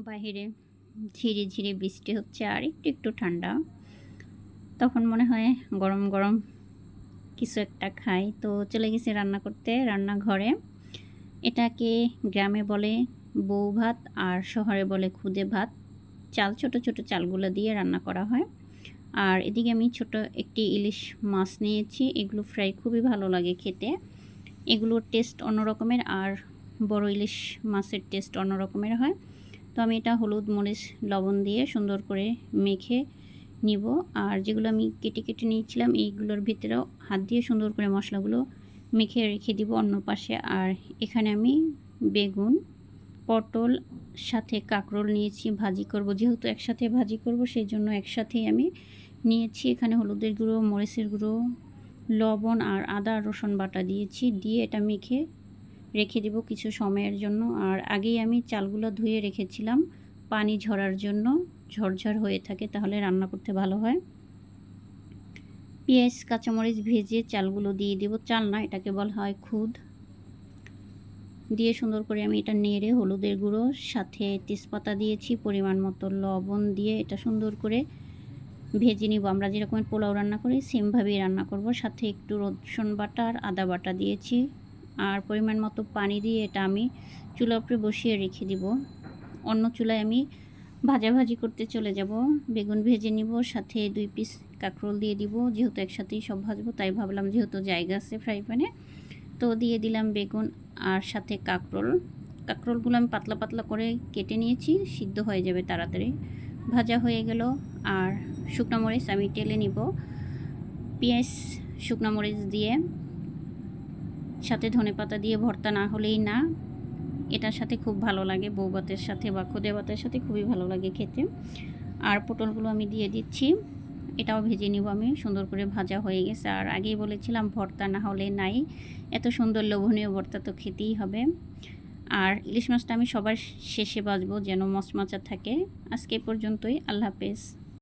বাহিরে ঝিরি ঝিরি বৃষ্টি হচ্ছে আর একটু একটু ঠান্ডা। তখন মনে হয় গরম গরম কিছু একটা খাই। তো চলে গেছি রান্না করতে রান্নাঘরে। এটাকে গ্রামে বলে বউ ভাত আর শহরে বলে খুদে ভাত। চাল ছোট ছোট চালগুলো দিয়ে রান্না করা হয়। আর এদিকে আমি ছোট একটি ইলিশ মাছ নিয়েছি। এগুলো ফ্রাই খুবই ভালো লাগে খেতে। এগুলোর টেস্ট অন্য রকমের আর বড় ইলিশ মাছের টেস্ট অন্য রকমের হয়। তো আমি এটা হলুদ মরিচ লবণ দিয়ে সুন্দর করে মেখে নিব। আর যেগুলো আমি কেটে কেটে নিয়েছিলাম এইগুলোর ভিতরেও হাত দিয়ে সুন্দর করে মশলাগুলো মেখে রেখে দিব অন্য পাশে। আর এখানে আমি বেগুন, পটল সাথে কাঁকরোল নিয়েছি, ভাজি করব। যেহেতু একসাথে ভাজি করব সেই জন্য একসাথেই আমি নিয়েছি। এখানে হলুদের গুঁড়ো, মরিচের গুঁড়ো, লবণ আর আদা রসুন বাটা দিয়েছি। দিয়ে এটা মেখে রেখে দেব কিছু সময়ের জন্য। আর আগেই আমি চালগুলো ধুয়ে রেখেছিলাম পানি ঝরার জন্য, ঝরঝর হয়ে থাকে তাহলে রান্না করতে ভালো হয়। পেঁয়াজ কাঁচামরিচ ভেজে চালগুলো দিয়ে দেব। চাল না, এটাকে বলা হয় খুদ। দিয়ে সুন্দর করে আমি এটা নেড়ে হলুদের গুঁড়ো সাথে তেজপাতা দিয়েছি, পরিমাণ মতো লবণ দিয়ে এটা সুন্দর করে ভেজে নিব। আমরা যেরকম পোলাও রান্না করি সেমভাবেই রান্না করব। সাথে একটু রসুন বাটা আর আদা বাটা দিয়েছি। আর পরিমাণ মতো পানি দিয়ে এটা আমি চুলার উপরে বসিয়ে রেখে দিব। অন্য চুলায় আমি ভাজাভাজি করতে চলে যাব। বেগুন ভেজে নিব, সাথে 2 পিস কাঁকরোল দিয়ে দিব। যেহেতু একসাথেই সব ভাজবো তাই ভাবলাম যেহেতু জায়গা আছে ফ্রাই প্যানে, তো দিয়ে দিলাম বেগুন আর সাথে কাঁকরোল। কাঁকরোলগুলো আমি পাতলা পাতলা করে কেটে নিয়েছি, সিদ্ধ হয়ে যাবে তাড়াতাড়ি। ভাজা হয়ে গেল। আর শুকনো মরিচ আমি টেলে নিব। পেঁয়াজ শুকনো মরিচ দিয়ে সাথে ধনেপাতা দিয়ে ভর্তা না হলেই না। এটার সাথে খুব ভালো লাগে, বউ ভাতের সাথে বা খুদে ভাতের সাথে খুবই ভালো লাগে খেতে। আর পটলগুলো আমি দিয়ে দিচ্ছি, এটাও ভেজে নিব আমি। সুন্দর করে ভাজা হয়ে গেছে। আর আগেই বলেছিলাম ভর্তা না হলে নাই, এত সুন্দর লোভনীয় ভর্তা তো খেতেই হবে। আর ইলিশ মাছটা আমি সবার শেষে ভাজবো যেন মচমচা থাকে। আজকে পর্যন্তই, আল্লাহ হাফেজ।